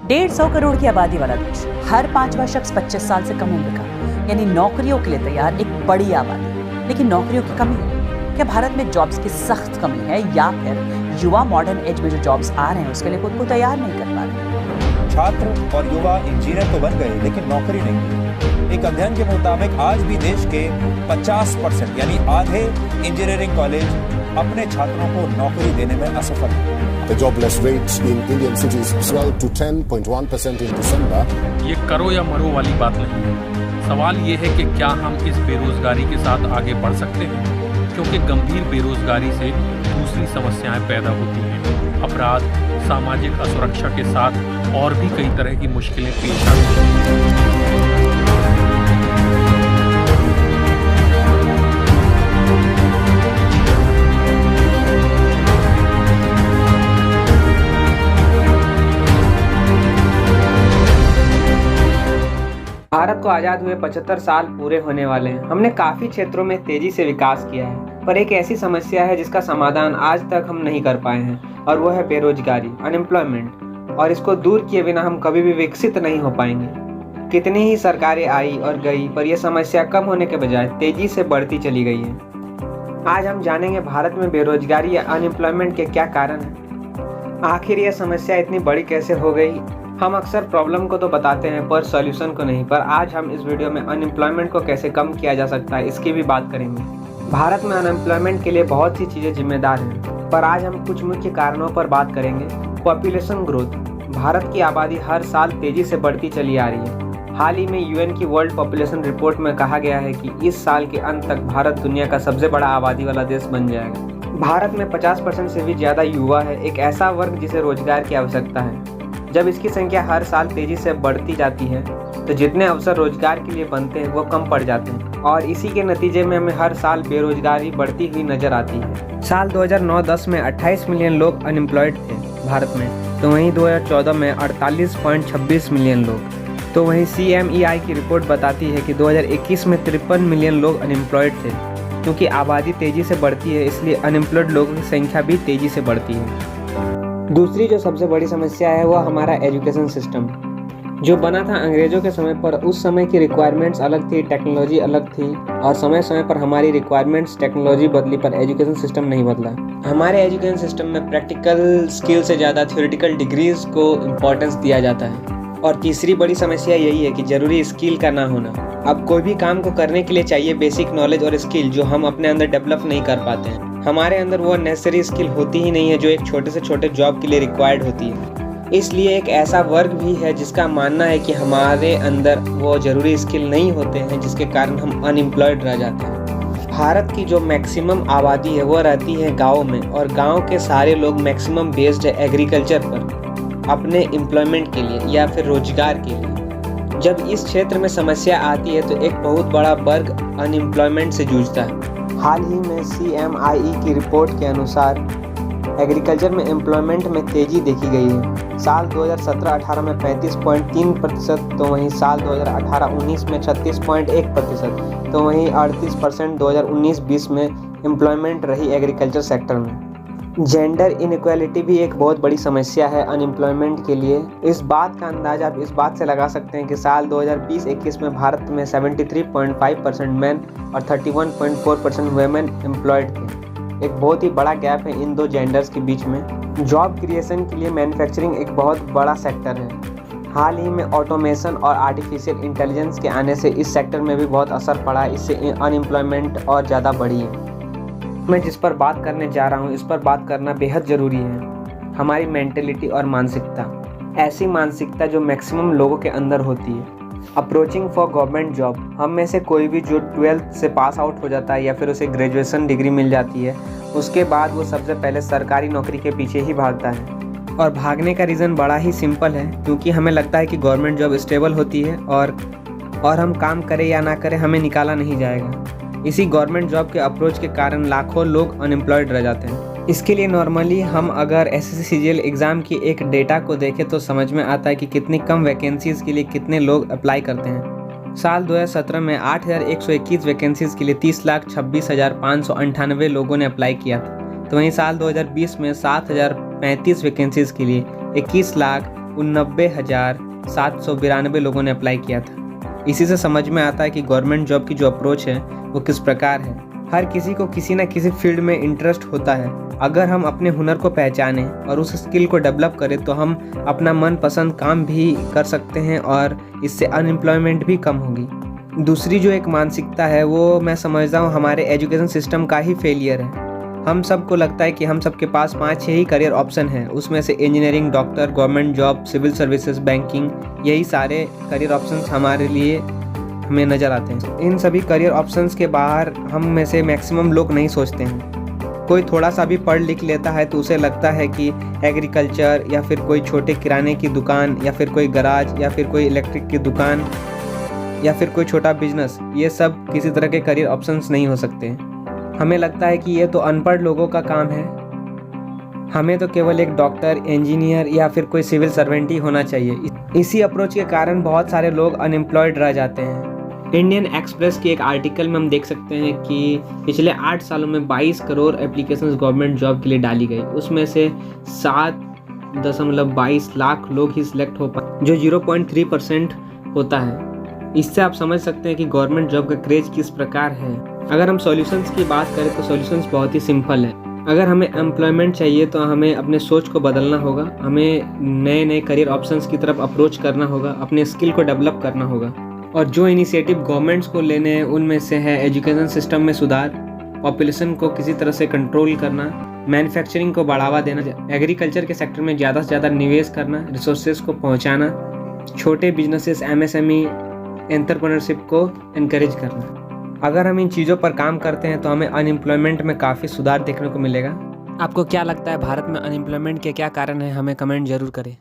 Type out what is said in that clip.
150 करोड़ की आबादी वाला देश, हर 5वां शख्स 25 साल से कम उम्र का, यानी नौकरियों के लिए तैयार एक बड़ी आबादी। लेकिन नौकरियों की कमी है क्या? भारत में जॉब्स की सख्त कमी है या फिर युवा मॉडर्न एज में जो जॉब्स आ रहे हैं उसके लिए खुद को तैयार नहीं कर पा रहे? छात्र और युवा इंजीनियर तो बन गए लेकिन नौकरी नहीं मिली। एक अध्ययन के मुताबिक आज भी देश के 50% यानी आधे इंजीनियरिंग कॉलेज अपने छात्रों को नौकरी देने में असफल हैं। The jobless rate in Indian cities swelled to 10.1% in December. ये करो या मरो वाली बात नहीं है। सवाल ये है कि क्या हम इस बेरोजगारी के साथ आगे बढ़ सकते हैं, क्योंकि गंभीर बेरोजगारी से दूसरी समस्याएं पैदा होती हैं। अपराध, सामाजिक असुरक्षा के साथ और भी कई तरह की मुश्किलें पेश आती हैं। भारत को आज़ाद हुए 75 साल पूरे होने वाले हैं। हमने काफ़ी क्षेत्रों में तेज़ी से विकास किया है, पर एक ऐसी समस्या है जिसका समाधान आज तक हम नहीं कर पाए हैं, और वो है बेरोजगारी, अनएम्प्लॉयमेंट। और इसको दूर किए बिना हम कभी भी विकसित नहीं हो पाएंगे। कितनी ही सरकारें आई और गई, पर यह समस्या कम होने के बजाय तेज़ी से बढ़ती चली गई है। आज हम जानेंगे भारत में बेरोजगारी या अनएम्प्लॉयमेंट के क्या कारण हैं, आखिर यह समस्या इतनी बड़ी कैसे हो गई। हम अक्सर प्रॉब्लम को तो बताते हैं पर सॉल्यूशन को नहीं, पर आज हम इस वीडियो में अनएम्प्लॉयमेंट को कैसे कम किया जा सकता है इसकी भी बात करेंगे। भारत में अनएम्प्लॉयमेंट के लिए बहुत सी चीज़ें जिम्मेदार हैं, पर आज हम कुछ मुख्य कारणों पर बात करेंगे। पॉपुलेशन ग्रोथ, भारत की आबादी हर साल तेज़ी से बढ़ती चली आ रही है। हाल ही में यूएन की वर्ल्ड पॉपुलेशन रिपोर्ट में कहा गया है कि इस साल के अंत तक भारत दुनिया का सबसे बड़ा आबादी वाला देश बन जाएगा। भारत में 50% से भी ज़्यादा युवा है, एक ऐसा वर्ग जिसे रोजगार की आवश्यकता है। जब इसकी संख्या हर साल तेजी से बढ़ती जाती है तो जितने अवसर रोजगार के लिए बनते हैं वो कम पड़ जाते हैं, और इसी के नतीजे में हमें हर साल बेरोजगारी बढ़ती हुई नजर आती है। साल 2009-10 में 28 मिलियन लोग अनएम्प्लॉयड थे भारत में, तो वहीं 2014 में 48.26 मिलियन लोग। तो वहीं CMEI की रिपोर्ट बताती है कि 2021 में 53 मिलियन लोग अनएम्प्लॉयड थे। क्योंकि आबादी तेजी से बढ़ती है इसलिए अनएम्प्लॉयड लोगों की संख्या भी तेजी से बढ़ती है। दूसरी जो सबसे बड़ी समस्या है वो हमारा एजुकेशन सिस्टम, जो बना था अंग्रेज़ों के समय पर। उस समय की रिक्वायरमेंट्स अलग थी, टेक्नोलॉजी अलग थी, और समय समय पर हमारी रिक्वायरमेंट्स टेक्नोलॉजी बदली पर एजुकेशन सिस्टम नहीं बदला। हमारे एजुकेशन सिस्टम में प्रैक्टिकल स्किल से ज़्यादा थ्योरेटिकल डिग्रीज को इम्पोर्टेंस दिया जाता है। और तीसरी बड़ी समस्या यही है कि ज़रूरी स्किल का ना होना। अब कोई भी काम को करने के लिए चाहिए बेसिक नॉलेज और स्किल, जो हम अपने अंदर डेवलप नहीं कर पाते हैं। हमारे अंदर वो नेसेसरी स्किल होती ही नहीं है जो एक छोटे से छोटे जॉब के लिए रिक्वायर्ड होती है। इसलिए एक ऐसा वर्ग भी है जिसका मानना है कि हमारे अंदर वो ज़रूरी स्किल नहीं होते हैं, जिसके कारण हम अनएम्प्लॉयड रह जाते हैं। भारत की जो मैक्सिमम आबादी है वो रहती है गाँव में, और गाँव के सारे लोग मैक्सिमम बेस्ड है एग्रीकल्चर पर, अपने एम्प्लॉयमेंट के लिए या फिर रोजगार के लिए। जब इस क्षेत्र में समस्या आती है तो एक बहुत बड़ा वर्ग अनएम्प्लॉयमेंट से जूझता है। हाल ही में CMIE की रिपोर्ट के अनुसार एग्रीकल्चर में एम्प्लॉयमेंट में तेज़ी देखी गई है। साल 2017-18 में 35.3%, तो वहीं साल 2018-19 में 36.1%, तो वहीं 38% 2019-20 में एम्प्लॉयमेंट रही एग्रीकल्चर सेक्टर में। जेंडर इनइक्वालिटी भी एक बहुत बड़ी समस्या है अनएम्प्लॉयमेंट के लिए। इस बात का अंदाज़ा आप इस बात से लगा सकते हैं कि साल 2020-21 में भारत में 73.5% मैन और 31.4% वेमेन एम्प्लॉयड थे। एक बहुत ही बड़ा गैप है इन दो जेंडर्स के बीच में। जॉब क्रिएशन के लिए मैन्युफैक्चरिंग एक बहुत बड़ा सेक्टर है। हाल ही में ऑटोमेशन और आर्टिफिशियल इंटेलिजेंस के आने से इस सेक्टर में भी बहुत असर पड़ा है, इससे अनएम्प्लॉयमेंट और ज़्यादा बढ़ी है। मैं जिस पर बात करने जा रहा हूँ इस पर बात करना बेहद ज़रूरी है, हमारी मेंटलिटी और मानसिकता। ऐसी मानसिकता जो मैक्सिमम लोगों के अंदर होती है। अप्रोचिंग फॉर गवर्नमेंट जॉब, हम में से कोई भी जो 12th से पास आउट हो जाता है या फिर उसे ग्रेजुएशन डिग्री मिल जाती है, उसके बाद वो सबसे पहले सरकारी नौकरी के पीछे ही भागता है। और भागने का रीज़न बड़ा ही सिंपल है, क्योंकि हमें लगता है कि गवर्नमेंट जॉब स्टेबल होती है और हम काम करें या ना करें हमें निकाला नहीं जाएगा। इसी गवर्नमेंट जॉब के अप्रोच के कारण लाखों लोग अनएम्प्लॉयड रह जाते हैं। इसके लिए नॉर्मली हम अगर SSC CGL एग्ज़ाम की एक डेटा को देखें तो समझ में आता है कि कितनी कम वैकेंसीज़ के लिए कितने लोग अप्लाई करते हैं। साल 2017 में 8,121 वैकेंसीज़ के लिए 30,26,598 लोगों ने अप्लाई किया था। तो वहीं साल 2020 में 7,035 वैकेंसीज़ के लिए 89,792 लोगों ने अप्लाई किया था। इसी से समझ में आता है कि गवर्नमेंट जॉब की जो अप्रोच है वो किस प्रकार है। हर किसी को किसी न किसी फील्ड में इंटरेस्ट होता है। अगर हम अपने हुनर को पहचानें और उस स्किल को डेवलप करें तो हम अपना मनपसंद काम भी कर सकते हैं और इससे अनएम्प्लॉयमेंट भी कम होगी। दूसरी जो एक मानसिकता है वो मैं समझता हूँ हमारे एजुकेशन सिस्टम का ही फेलियर है। हम सबको लगता है कि हम सबके पास 5-6 ही करियर ऑप्शन हैं, उसमें से engineering, doctor, government job, civil services, banking, यही सारे करियर ऑप्शंस हमारे लिए हमें नज़र आते हैं। इन सभी करियर ऑप्शंस के बाहर हम में से मैक्सिमम लोग नहीं सोचते हैं। कोई थोड़ा सा भी पढ़ लिख लेता है तो उसे लगता है कि एग्रीकल्चर या फिर कोई छोटे किराने की दुकान या फिर कोई गराज या फिर कोई इलेक्ट्रिक की दुकान या फिर कोई छोटा बिजनेस, ये सब किसी तरह के करियर ऑप्शंस नहीं हो सकते। हमें लगता है कि ये तो अनपढ़ लोगों का काम है, हमें तो केवल एक डॉक्टर, इंजीनियर या फिर कोई सिविल सर्वेंट ही होना चाहिए। इसी अप्रोच के कारण बहुत सारे लोग अनएम्प्लॉयड रह जाते हैं। इंडियन एक्सप्रेस के एक आर्टिकल में हम देख सकते हैं कि पिछले 8 सालों में 22 करोड़ एप्लीकेशंस गवर्नमेंट जॉब के लिए डाली गई, उसमें से 7.22 लाख लोग ही सिलेक्ट हो पाए, जो 0.3% होता है। इससे आप समझ सकते हैं कि गवर्नमेंट जॉब का क्रेज किस प्रकार है। अगर हम सॉल्यूशंस की बात करें तो सॉल्यूशंस बहुत ही सिंपल है। अगर हमें एम्प्लॉयमेंट चाहिए तो हमें अपने सोच को बदलना होगा, हमें नए नए करियर ऑप्शंस की तरफ अप्रोच करना होगा, अपने स्किल को डेवलप करना होगा। और जो इनिशिएटिव गवर्नमेंट्स को लेने हैं उनमें से है एजुकेशन सिस्टम में सुधार, पॉपुलेशन को किसी तरह से कंट्रोल करना, मैन्युफैक्चरिंग को बढ़ावा देना, एग्रीकल्चर के सेक्टर में ज़्यादा से ज़्यादा निवेश करना, रिसोर्सेज को पहुँचाना, छोटे बिजनेसेस, MSME एंटरप्रेन्योरशिप को इनकरेज करना। अगर हम इन चीज़ों पर काम करते हैं तो हमें अनएम्प्लॉयमेंट में काफ़ी सुधार देखने को मिलेगा। आपको क्या लगता है भारत में अनएम्प्लॉयमेंट के क्या कारण हैं? हमें कमेंट जरूर करें।